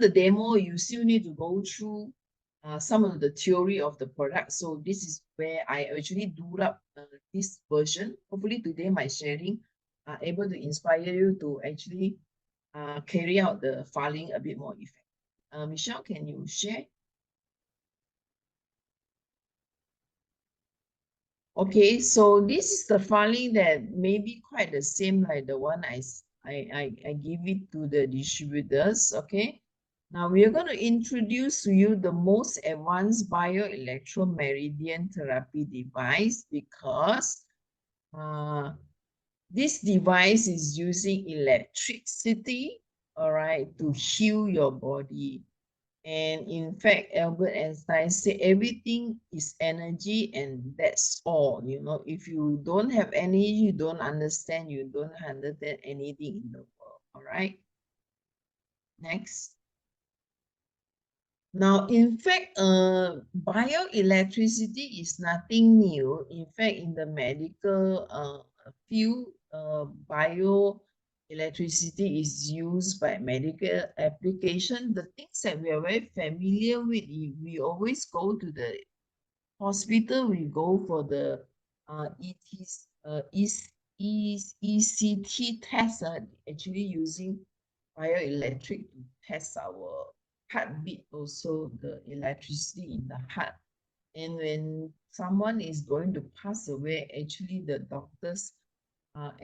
the demo, you still need to go through some of the theory of the product. So this is where I actually do up this version. Hopefully today my sharing are able to inspire you to actually carry out the filing a bit more effective. Michelle, can you share? Okay, so this is the filing that may be quite the same like the one I give it to the distributors. Okay, now we are going to introduce to you the most advanced bioelectromeridian therapy device because this device is using electricity, all right, to heal your body. And in fact, Albert Einstein said everything is energy and that's all. You know, if you don't have energy, you don't understand anything in the world. All right. Next. Now, in fact, bioelectricity is nothing new. In fact, in the medical field, bioelectricity is used by medical application. The things that we are very familiar with, we always go to the hospital, we go for the ECT test, actually using bioelectric to test our heartbeat, also the electricity in the heart. And when someone is going to pass away, actually the doctors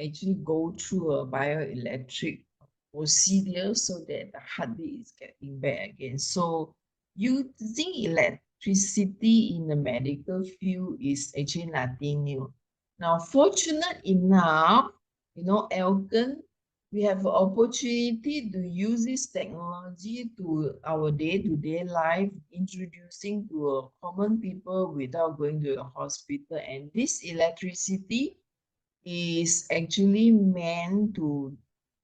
actually go through a bioelectric procedure so that the heartbeat is getting back again. So using electricity in the medical field is actually nothing new. Now, fortunate enough, you know, Elken, we have an opportunity to use this technology to our day-to-day life, introducing to common people without going to the hospital. And this electricity is actually meant to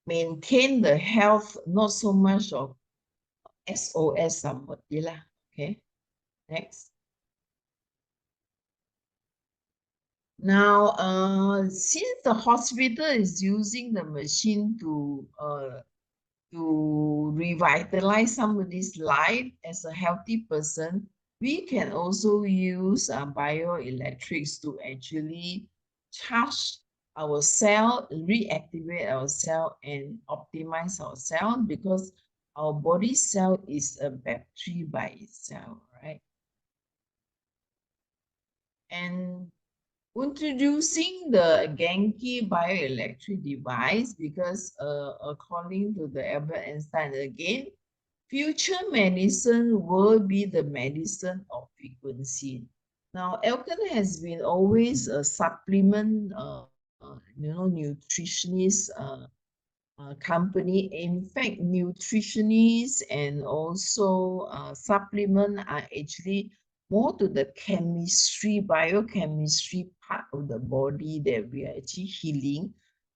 maintain the health, not so much of SOS somebody lah. Okay, next. Now, since the hospital is using the machine to revitalize somebody's life as a healthy person, we can also use bioelectrics to actually charge our cell, reactivate our cell, and optimize our cell because our body cell is a battery by itself, right? And introducing the Genqi bioelectric device because according to the Albert Einstein again, future medicine will be the medicine of frequency. Now, Elken has been always a supplement, nutritionist company. In fact, nutritionists and also supplement are actually more to the chemistry, biochemistry part of the body that we are actually healing.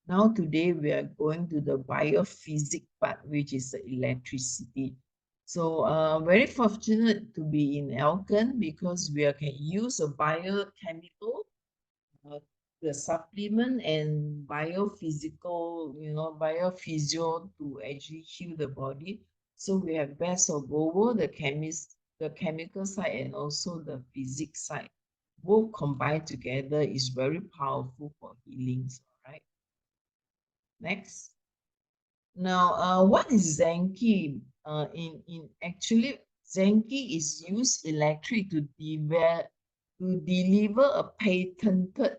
Now today we are going to the biophysics part, which is the electricity. So very fortunate to be in Elken because we can use a biochemical the supplement and biophysical, biophysio to actually heal the body. So we have best of both the chemical side and also the physics side. Both combined together is very powerful for healings, all right? Next. Now, what is Genqi? Actually, Genqi is used electric to deliver a patented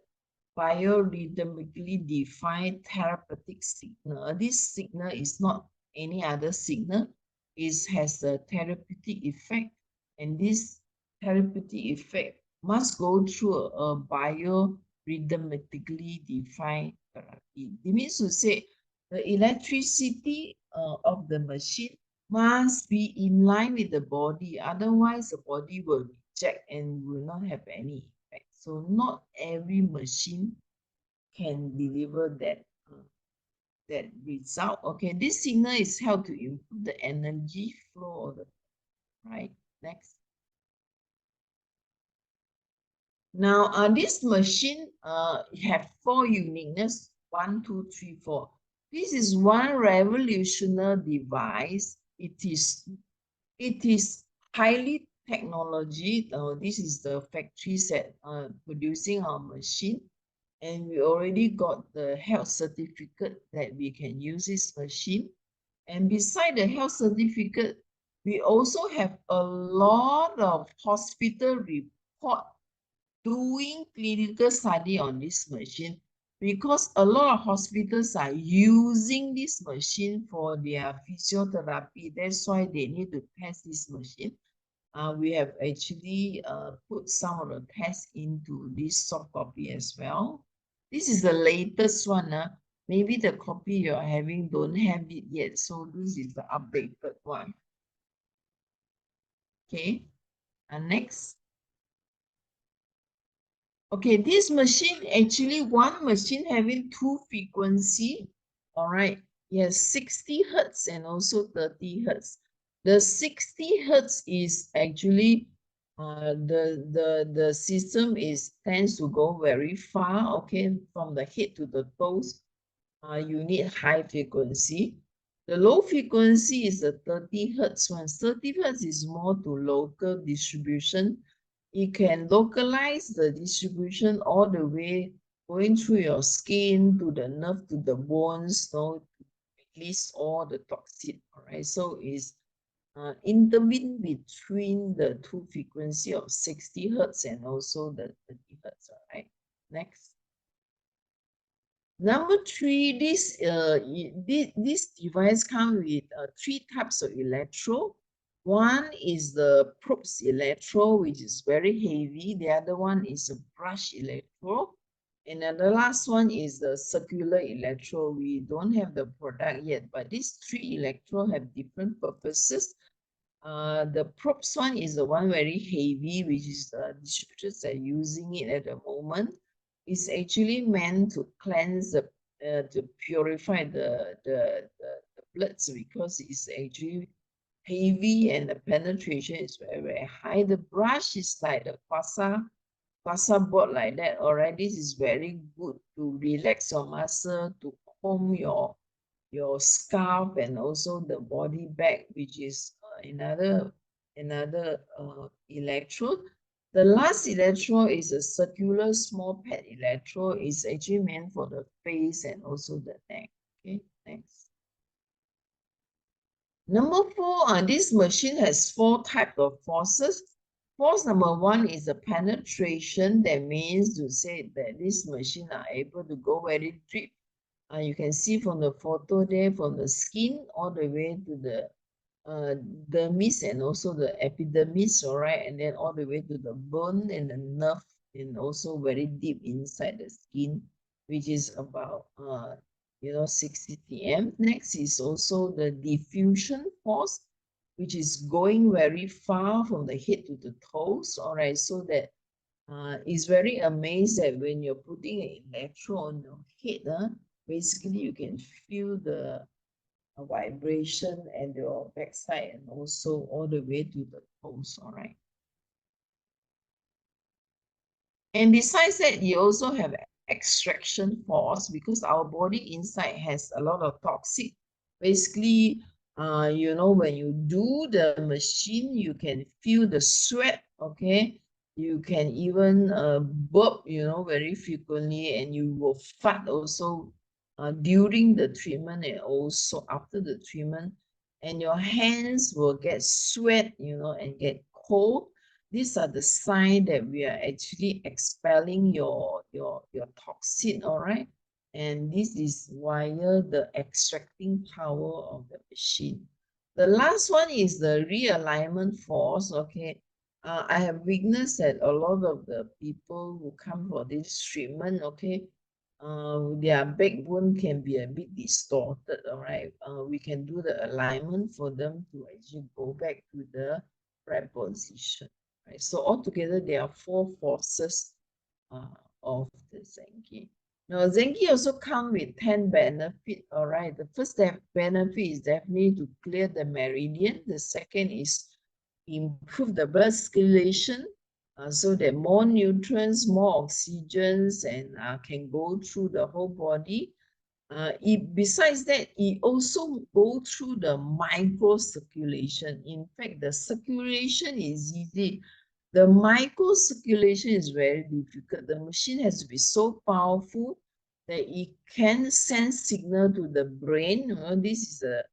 biorhythmically defined therapeutic signal. This signal is not any other signal. It has a therapeutic effect, and this therapeutic effect must go through a biorhythmically defined therapy. It means to say the electricity of the machine must be in line with the body, otherwise the body will reject and will not have any effect. So not every machine can deliver that result. Okay, this signal is helped to improve the energy flow of the right. Next. Now, this machine have 4 uniqueness. 1, 2, 3, 4. This is one revolutionary device. It is It is highly technology. This is the factories that are producing our machine, and we already got the health certificate that we can use this machine. And beside the health certificate, we also have a lot of hospital report doing clinical study on this machine, because a lot of hospitals are using this machine for their physiotherapy. That's why they need to test this machine. We have actually put some of the tests into this soft copy as well. This is the latest one. Maybe the copy you're having don't have it yet. So this is the updated one. Okay. And next. Okay, this machine, actually one machine having two frequency. All right. Yes, 60 hertz and also 30 hertz. The 60 hertz is actually the system is tends to go very far, okay, from the head to the toes. You need high frequency. The low frequency is the 30 hertz one. 30 hertz is more to local distribution. It can localize the distribution all the way going through your skin to the nerve to the bones, so to release all the toxin. All right, so it's intervene between the two frequency of 60 hertz and also the 30 hertz. All right, next. Number three, this device comes with three types of electrode. One is the probes electrode, which is very heavy. The other one is a brush electrode. And then the last one is the circular electrode. We don't have the product yet, but these three electrodes have different purposes. The probes one is the one very heavy, which is the distributors are using it at the moment. It's actually meant to cleanse to purify the bloods, because it's actually heavy and the penetration is very, very high. The brush is like the pasa board like that. All right, this is very good to relax your muscle, to comb your scalp and also the body back, which is another electrode. The last electrode is a circular small pad electrode. It's actually meant for the face and also the neck. Okay, next. Number four, this machine has four types of forces. Force number one is the penetration. That means to say that this machine are able to go very deep. You can see from the photo there, from the skin all the way to the dermis and also the epidermis, all right, and then all the way to the bone and the nerve, and also very deep inside the skin, which is about 60 cm. Next is also the diffusion force, which is going very far from the head to the toes, all right, so that it's very amazed that when you're putting an electrode on your head, basically you can feel the vibration and your backside and also all the way to the toes, all right. And besides that, you also have extraction force, because our body inside has a lot of toxic. Basically, when you do the machine, you can feel the sweat, okay? You can even burp, very frequently, and you will fart also during the treatment and also after the treatment. And your hands will get sweat, and get cold. These are the signs that we are actually expelling your toxin, all right? And this is via the extracting power of the machine. The last one is the realignment force, okay? I have witnessed that a lot of the people who come for this treatment, okay, their backbone can be a bit distorted, all right? We can do the alignment for them to actually go back to the right position. Right, so altogether there are four forces of the Genqi. Now Genqi also come with 10 benefits. All right, the first benefit is definitely to clear the meridian. The second is improve the blood circulation, so that more nutrients, more oxygens, and can go through the whole body. Besides that, it also go through the micro circulation. In fact, the circulation is easy. The micro circulation is very difficult. The machine has to be so powerful that it can send signal to the brain. This is the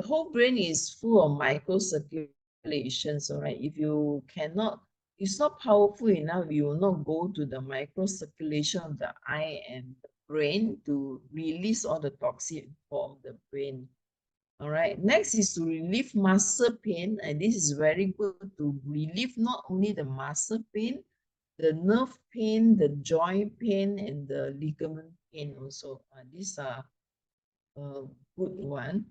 whole brain is full of micro circulations. All right, if you cannot, it's not powerful enough, you will not go to the micro circulation of the eye and the brain to release all the toxin from the brain. All right, next is to relieve muscle pain, and this is very good to relieve not only the muscle pain, the nerve pain, the joint pain, and the ligament pain also. These are a good one.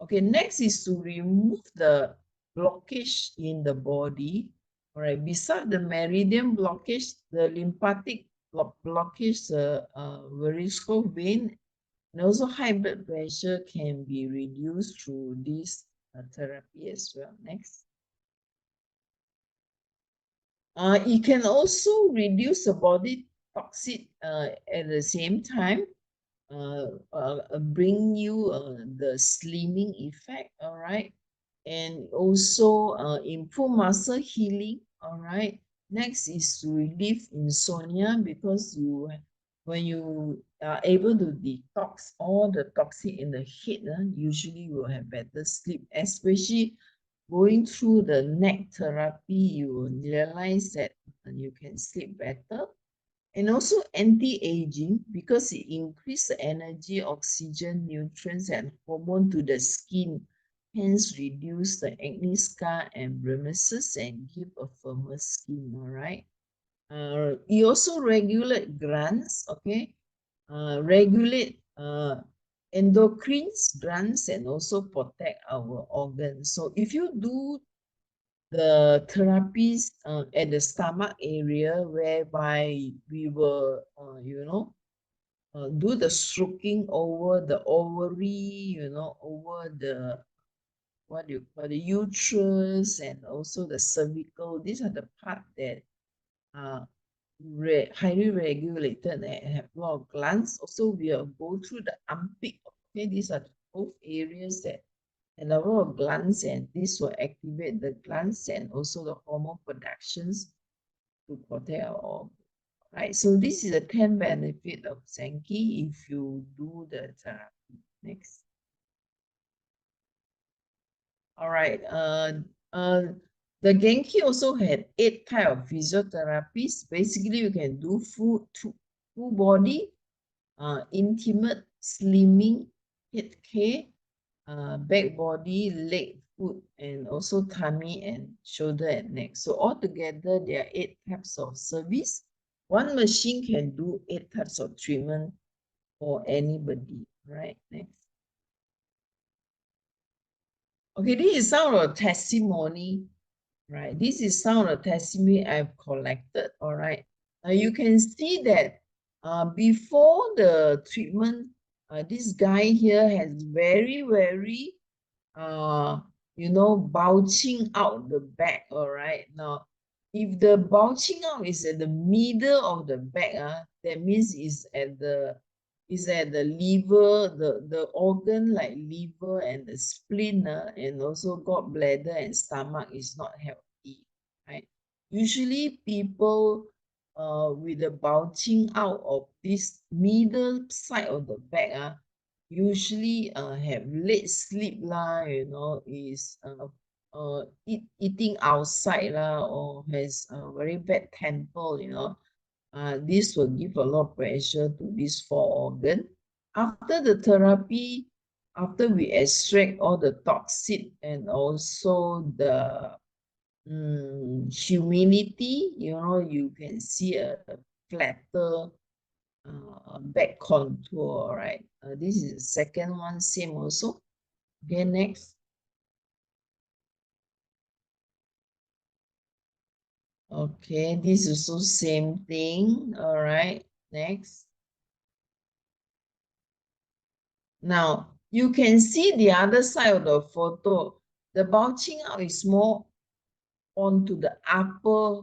Okay, next is to remove the blockage in the body. All right, beside the meridian blockage, the lymphatic blockage, the varicose vein, and also high blood pressure can be reduced through this therapy as well. Next. It can also reduce the body toxic at the same time, bring you the slimming effect, all right, and also improve muscle healing, all right. Next is to relieve insomnia, because when you are able to detox all the toxic in the head, usually you will have better sleep, especially going through the neck therapy. You will realize that you can sleep better. And also anti-aging, because it increases the energy, oxygen, nutrients, and hormone to the skin, hence reduce the acne scar and blemishes and give a firmer skin, all right? It also regulate glands, okay? Regulate endocrines, glands, and also protect our organs. So if you do the therapies at the stomach area, whereby we will, do the stroking over the ovary, over the, what do you call, the uterus, and also the cervical. These are the part that are highly regulated and have a lot of glands. Also, we will go through the armpit. Okay, these are both areas that and a lot of glands, and this will activate the glands and also the hormone productions to protect our organ. Right, so this is the 10 benefit of Genqi if you do the therapy. Next. All right, the Genqi also had 8 types of physiotherapies. Basically, you can do full body, intimate, slimming, head care, back, body, leg, foot, and also tummy and shoulder and neck. So altogether, there are 8 types of service. One machine can do 8 types of treatment for anybody. Right, next. Okay, this is some of the testimony. Right, this is some of the testimony I've collected. All right, now you can see that before the treatment, this guy here has very uh bulging out the back. All right, now if the bulging out is at the middle of the back, that means is at the liver, the organ like liver and the spleen, and also gallbladder and stomach is not healthy, right? Usually people with the bulging out of this middle side of the back, usually have late sleep lah, is eating outside lah, or has a very bad temper, this will give a lot of pressure to these 4 organs. After the therapy, after we extract all the toxic and also the humidity, you can see a flatter back contour, right? This is the second one, same also. Okay, next. Okay, this is also same thing. All right, next. Now, you can see the other side of the photo. The bulging out is more onto the upper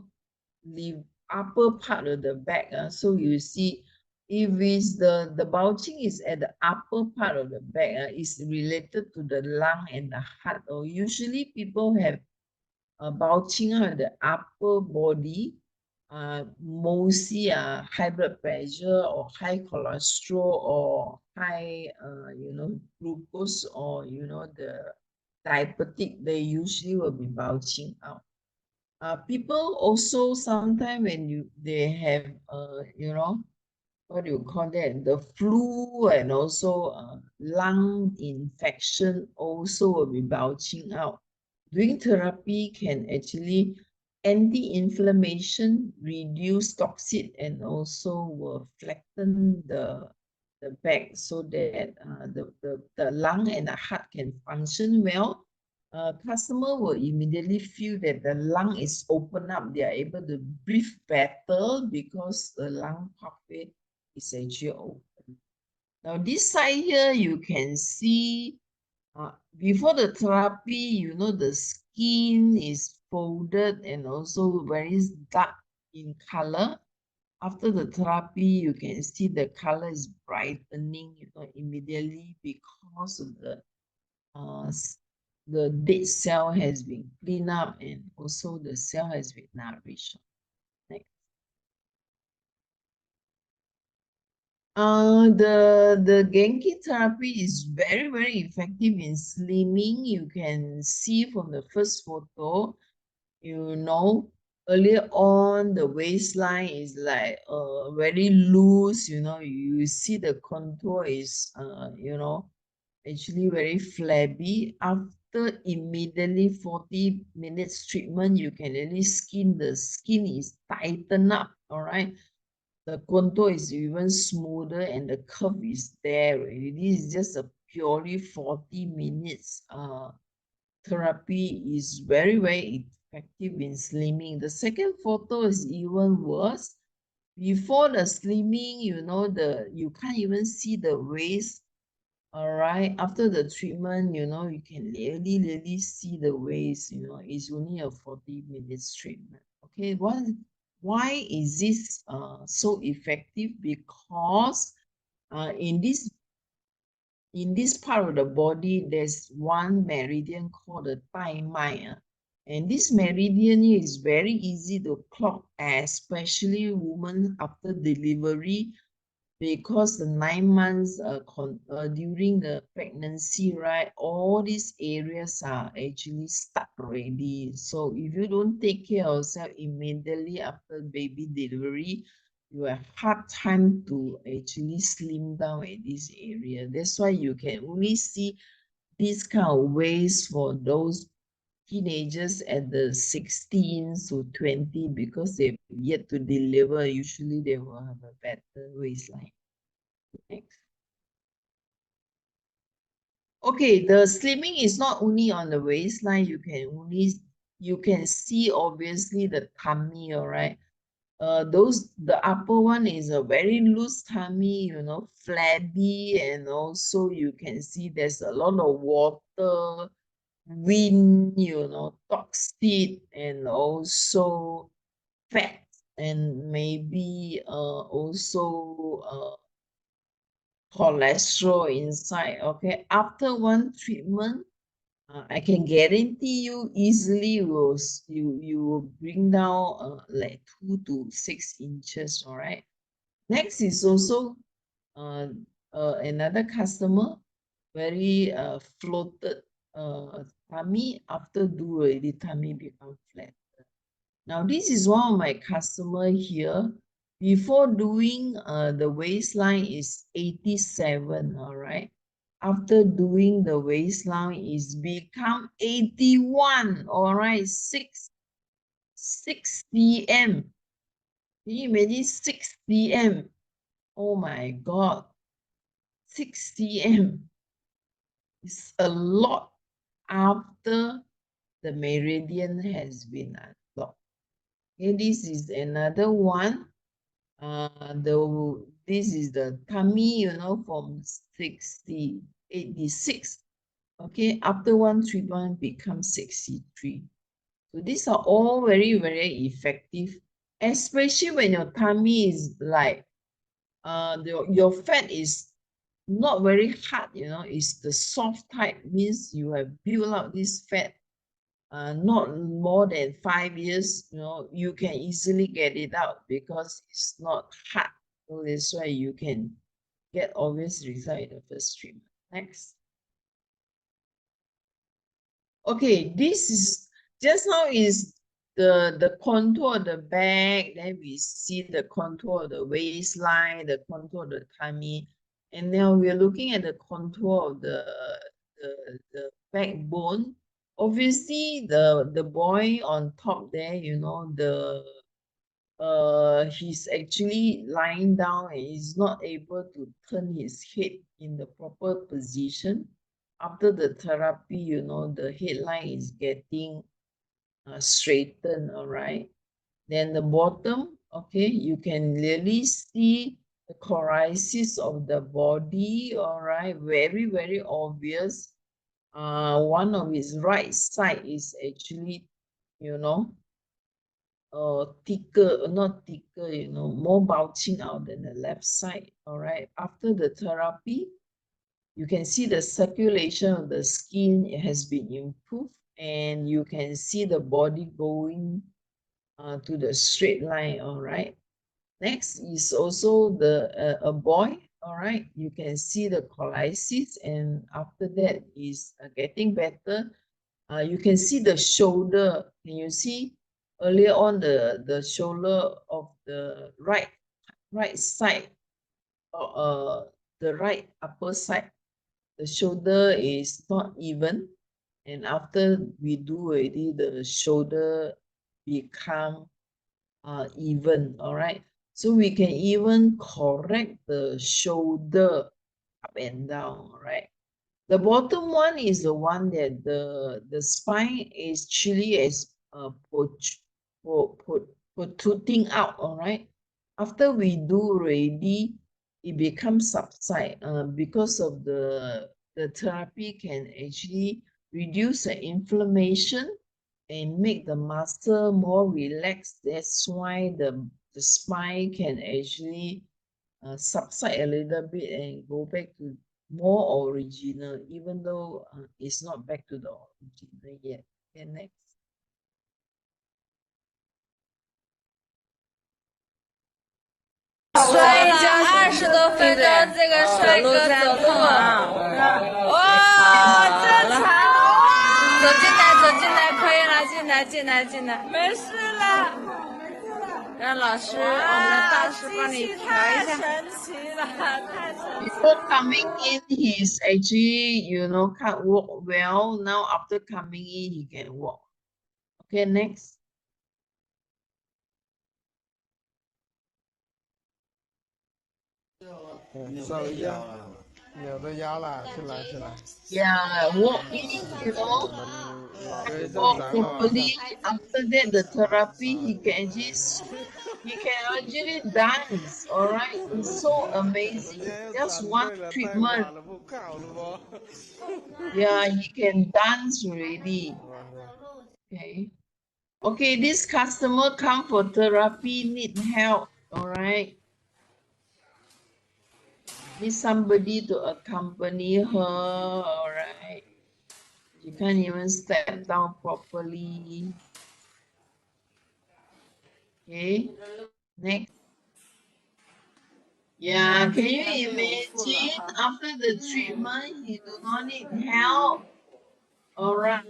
part of the back. So you see if it's the bulging is at the upper part of the back, is related to the lung and the heart. Or usually people have bulging out the upper body, mostly high blood pressure or high cholesterol or high, glucose, or, the diabetic, they usually will be bulging out. People also sometimes when they have, what do you call that? The flu and also lung infection also will be bulging out. Doing therapy can actually anti-inflammation, reduce toxic, and also will flatten the back so that the lung and the heart can function well. Customer will immediately feel that the lung is open up. They are able to breathe better because the lung pathway is actually open. Now this side here, you can see before the therapy, the skin is folded and also very dark in color. After the therapy, you can see the color is brightening, immediately because of uh, the dead cell has been cleaned up and also the cell has been nourished. Next. The Genqi therapy is very, very effective in slimming. You can see from the first photo, earlier on the waistline is like very loose, you see the contour is actually very flabby. After immediately 40 minutes treatment, you can really the skin is tightened up, all right? The contour is even smoother and the curve is there already. This is just a purely 40 minutes therapy, is very, very effective in slimming. The second photo is even worse. Before the slimming, you can't even see the waist. All right, after the treatment, you can really, really see the waist. It's only a 40 minutes treatment. Okay, why is this so effective? Because in this part of the body, there's one meridian called the thigh mine. And this meridian is very easy to clog, especially women after delivery, because the 9 months during the pregnancy, right, all these areas are actually stuck already. So if you don't take care of yourself immediately after baby delivery, you have hard time to actually slim down at this area. That's why you can only see this kind of waist for those teenagers at the 16 to 20, because they've yet to deliver. Usually they will have a better waistline. Next. Okay, the slimming is not only on the waistline. You can see obviously the tummy, all right. The upper one is a very loose tummy, flabby, and also you can see there's a lot of water, wind, toxic, and also fat, and maybe also cholesterol inside. Okay, after one treatment, I can guarantee you easily you will bring down like 2 to 6 inches. All right. Next is also uh, another customer, very floated tummy. After do already, tummy become flat. Now, this is one of my customer here. Before doing the waistline is 87, all right? After doing the waistline is become 81, all right? 6 cm. Can you imagine 6 cm? Oh my God, 6 cm is a lot after the meridian has been unblocked. Okay, this is another one. This is the tummy, from 86. Okay, after one treatment becomes 63. So these are all very, very effective, especially when your tummy is like your fat is not very hard, you know, it's the soft type, means you have built up this fat not more than 5 years, you know, you can easily get it out because it's not hard. So that's why you can get obvious result in the first treatment. Next. Okay, this is just now is the contour of the back, then we see the contour of the waistline, the contour of the tummy, and now we are looking at the contour of the backbone. Obviously, the boy on top there, you know, he's actually lying down and he's not able to turn his head in the proper position. After the therapy, you know, the headline is getting straightened, all right? Then the bottom, okay, you can really see the chorasis of the body, all right? Very, very obvious. One of his right side is actually, you know, thicker, not thicker, you know, more bulging out than the left side, all right? After the therapy, you can see the circulation of the skin, it has been improved, and you can see the body going to the straight line, all right? Next is also the a boy, all right? You can see the cholysis, and after that is getting better. You can see the shoulder. Can you see earlier on the shoulder of the right side, the right upper side, the shoulder is not even, and after we do already, the shoulder become even, all right? So we can even correct the shoulder up and down, all right? The bottom one is the one that the spine is actually as protruding out, all right? After we do already, it becomes subside because of the therapy can actually reduce the inflammation and make the muscle more relaxed. That's why the spine can actually subside a little bit and go back to more original, even though it's not back to the original yet. Okay, next. 摔跤20多分钟，这个帅哥走路，哇，正常，走进来，可以了，进来，没事了。让老师，我们的大师帮你调一下。太神奇了，太神奇了。Before coming in, he's actually, you know, can't walk well. Now after coming in, he can walk. Okay, next. 稍微压，扭着腰了，起来。Yeah, walk in, you know, walk properly. After that, the therapy, he can actually dance, all right? It's so amazing. Just one treatment. Yeah, he can dance already. Okay. Okay, this customer come for therapy, need help, all right? Need somebody to accompany her, all right? She can't even step down properly. Okay, next. Yeah, can you imagine after the treatment, he do not need help? All right,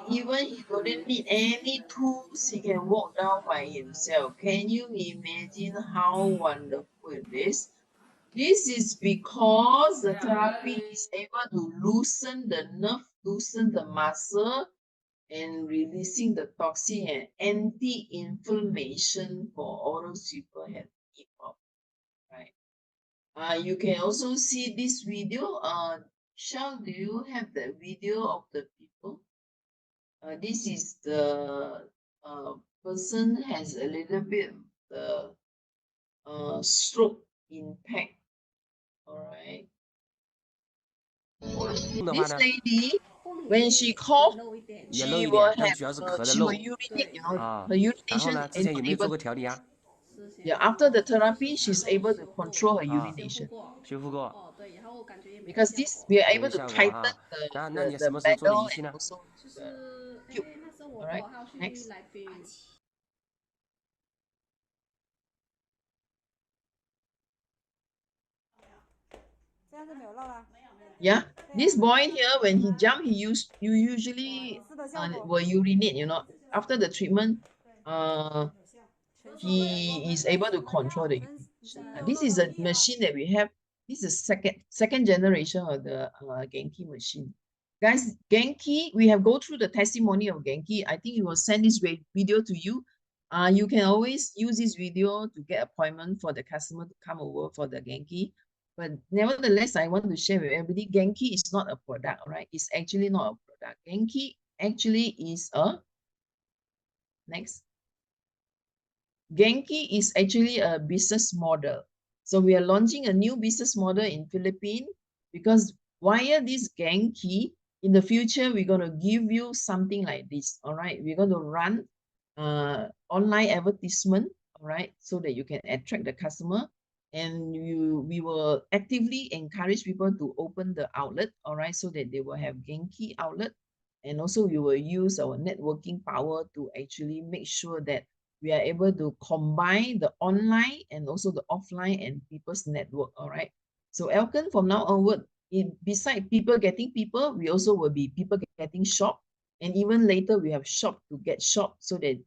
even he don't need any tools, he can walk down by himself. Can you imagine how wonderful it is? This is because the therapy is able to loosen the nerve, loosen the muscle, and releasing the toxin and anti-inflammation for all those people have knee problem, right? You can also see this video. Shall do you have the video of the people? This is the person has a little bit the stroke impact. All right. This lady, when she cough, she will have she will urinate, you know, her urination is not able. Yeah, after the therapy, she's able to control her urination. 修复过。Because this, we are 有 able to 效果 tighten 哈。那你 the 什么时候做离 bladder 析 and 呢？ also the tube. All right, next. 这样就没有漏了。Yeah, this boy here, when he jump, you usually will urinate, you know. After the treatment, he is able to control the urination. This is a machine that we have. This is second generation of the Genqi machine. Guys, Genqi, we have go through the testimony of Genqi. I think we will send this video to you. You can always use this video to get appointment for the customer to come over for the Genqi. But nevertheless, I want to share with everybody, Genqi is not a product, right? It's actually not a product. Genqi actually is a, next. Genqi is actually a business model. So we are launching a new business model in Philippines because via this Genqi, in the future, we're going to give you something like this, all right? We're going to run online advertisement, all right, so that you can attract the customer. And we will actively encourage people to open the outlet, all right, so that they will have Genqi outlet. And also we will use our networking power to actually make sure that we are able to combine the online and also the offline and people's network, all right? So Elken, from now onward, beside people getting people, we also will be people getting shop. And even later, we have shop to get shop so that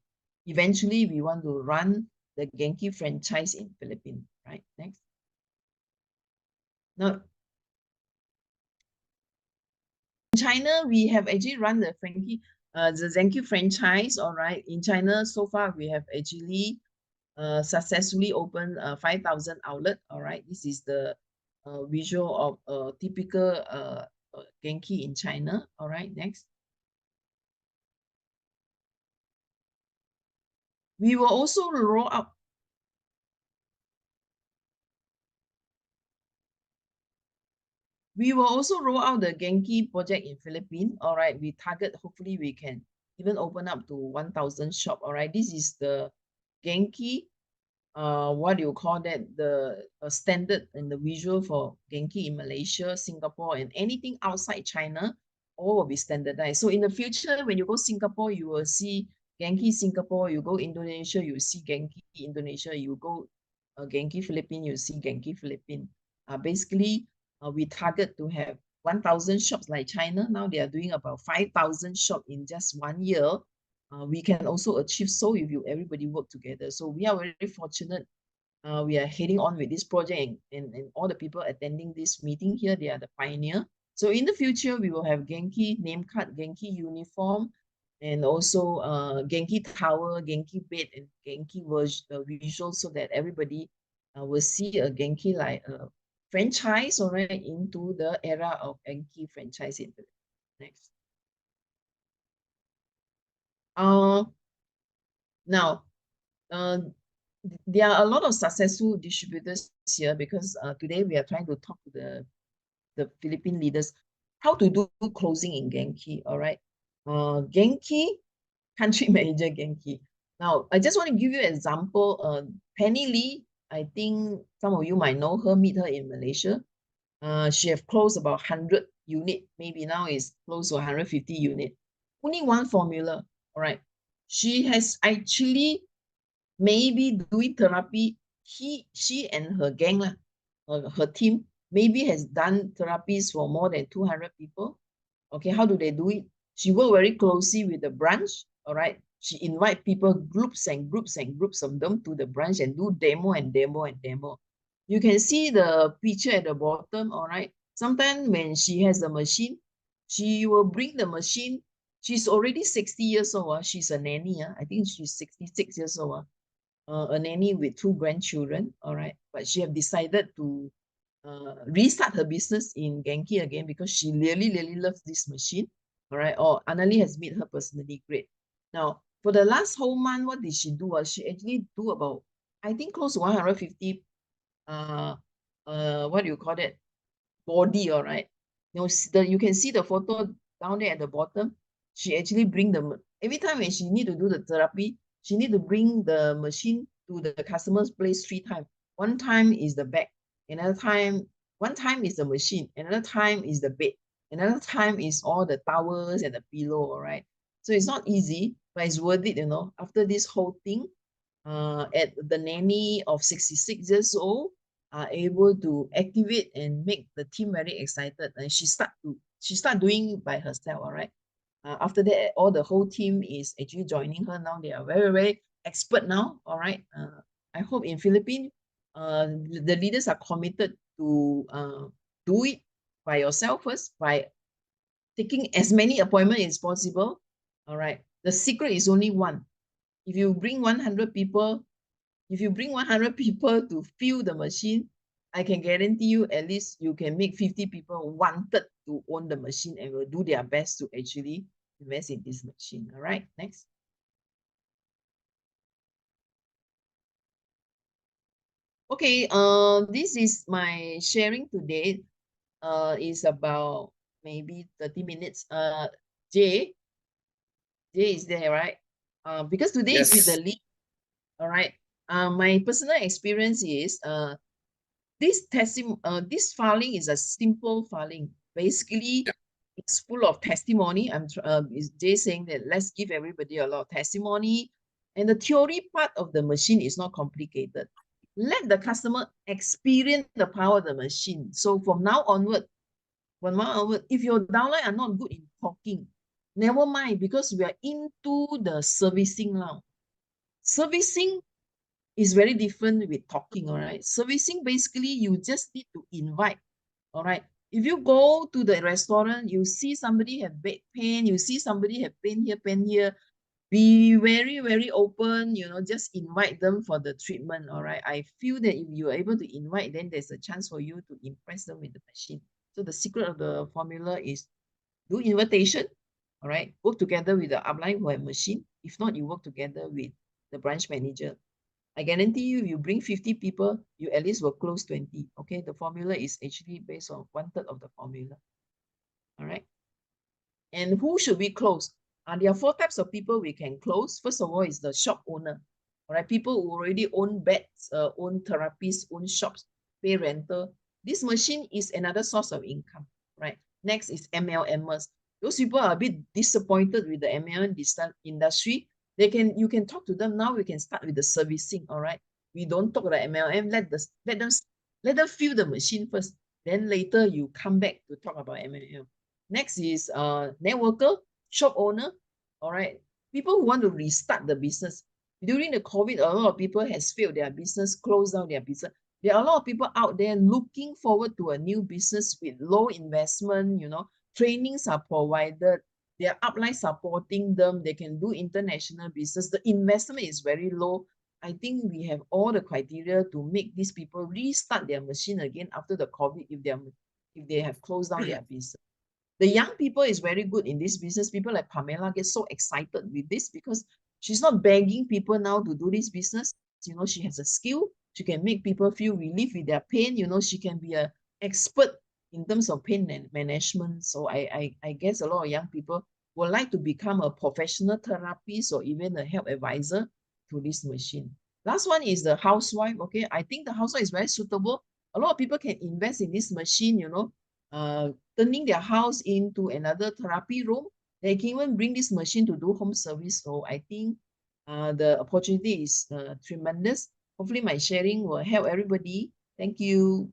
eventually we want to run the Genqi franchise in Philippines, right? Next. Now, in China, we have actually run the Genqi franchise, all right? In China, so far, we have actually successfully opened 5,000 outlet. All right, this is the visual of typical Genqi in China. All right, next. We will also roll out. We will also roll out the Genqi project in Philippines. All right, we target, hopefully we can even open up to 1,000 shop. All right, this is the Genqi what do you call that, the standard and the visual for Genqi in Malaysia, Singapore, and anything outside China, all will be standardized. So in the future, when you go Singapore, you will see Genqi Singapore. You go Indonesia, you see Genqi Indonesia. You go Genqi Philippines, you see Genqi Philippines. Basically, we target to have 1,000 shops like China. Now they are doing about 5,000 shops in just 1 year. We can also achieve so if everybody work together. So we are very fortunate. We are heading on with this project, and all the people attending this meeting here, they are the pioneer. So in the future, we will have Genqi name card, Genqi uniform, and also Genqi tower, Genqi bed, and Genqi visual, so that everybody will see a Genqi like a franchise already into the era of Genqi franchise. Next. Now, there are a lot of successful distributors here because today we are trying to talk to the Philippine leaders how to do closing in Genqi. All right, Genqi, country manager Genqi. Now, I just want to give you an example. Penny Lee, I think some of you might know her, meet her in Malaysia. She have closed about 100 unit, maybe now is close to 150 unit. Only one formula, all right. She has actually maybe doing therapy, she and her gang, her team, maybe has done therapies for more than 200 people. Okay, how do they do it? She worked very closely with the branch, all right? She invite people, groups and groups and groups of them to the branch and do demo and demo and demo. You can see the picture at the bottom, all right? Sometimes when she has the machine, she will bring the machine. She's already 60 years old. She's a nanny. I think she's 66 years old. A nanny with 2 grandchildren, all right? But she have decided to restart her business in Genqi again because she really, really loves this machine, all right? Or Annalie has made her personally great. Now, for the last whole month, what did she do? She actually do about, I think, close to 150, what do you call that? Body, all right? You can see the photo down there at the bottom. She actually bring every time when she need to do the therapy, she need to bring the machine to the customer's place 3 times. One time is the bag, one time is the machine, another time is the bed, another time is all the towels and the pillow, all right? So it's not easy, but it's worth it, after this whole thing, at the nanny of 66 years old, are able to activate and make the team very excited. And she start doing by herself, all right? After that, all the whole team is actually joining her now. They are very, very expert now, all right? I hope in Philippines, the leaders are committed to do it by yourself first, by taking as many appointments as possible, all right? The secret is only one. If you bring 100 people, to fill the machine, I can guarantee you at least you can make 50 people wanted to own the machine and will do their best to actually invest in this machine. All right, next. Okay, this is my sharing today. Is about maybe 30 minutes. Jay is there, right? Because today is with the lead. All right. My personal experience is this filing is a simple filing. Basically, it's full of testimony. Is Jay saying that let's give everybody a lot of testimony, and the theory part of the machine is not complicated. Let the customer experience the power of the machine. So from now onward, if your downline are not good in talking, never mind, because we are into the servicing now. Servicing is very different with talking, all right? Servicing, basically, you just need to invite, all right? If you go to the restaurant, you see somebody have back pain, you see somebody have pain here, be very, very open, just invite them for the treatment, all right? I feel that if you are able to invite, then there's a chance for you to impress them with the machine. So the secret of the formula is do invitation, all right? Work together with the upline who have machine. If not, you work together with the branch manager. I guarantee you, if you bring 50 people, you at least will close 20. Okay, the formula is actually based on 1/3 of the formula. All right. And who should we close? There are 4 types of people we can close. First of all, is the shop owner. All right, people who already own beds, own therapies, own shops, pay rental. This machine is another source of income. Right. Next is MLMers. Those people are a bit disappointed with the MLM industry. You can talk to them now. We can start with the servicing. All right. We don't talk about MLM. Let them feel the machine first. Then later you come back to talk about MLM. Next is networker, shop owner. All right. People who want to restart the business. During the COVID, a lot of people has failed their business, closed down their business. There are a lot of people out there looking forward to a new business with low investment, trainings are provided. Their upline supporting them. They can do international business. The investment is very low. I think we have all the criteria to make these people restart their machine again after the COVID if they have closed down their business. The young people is very good in this business. People like Pamela get so excited with this because she's not begging people now to do this business. She has a skill. She can make people feel relief with their pain. She can be an expert in terms of pain management. So I guess a lot of young people would like to become a professional therapist or even a health advisor to this machine. Last one is the housewife. Okay, I think the housewife is very suitable. A lot of people can invest in this machine, turning their house into another therapy room. They can even bring this machine to do home service. So I think the opportunity is tremendous. Hopefully my sharing will help everybody. Thank you.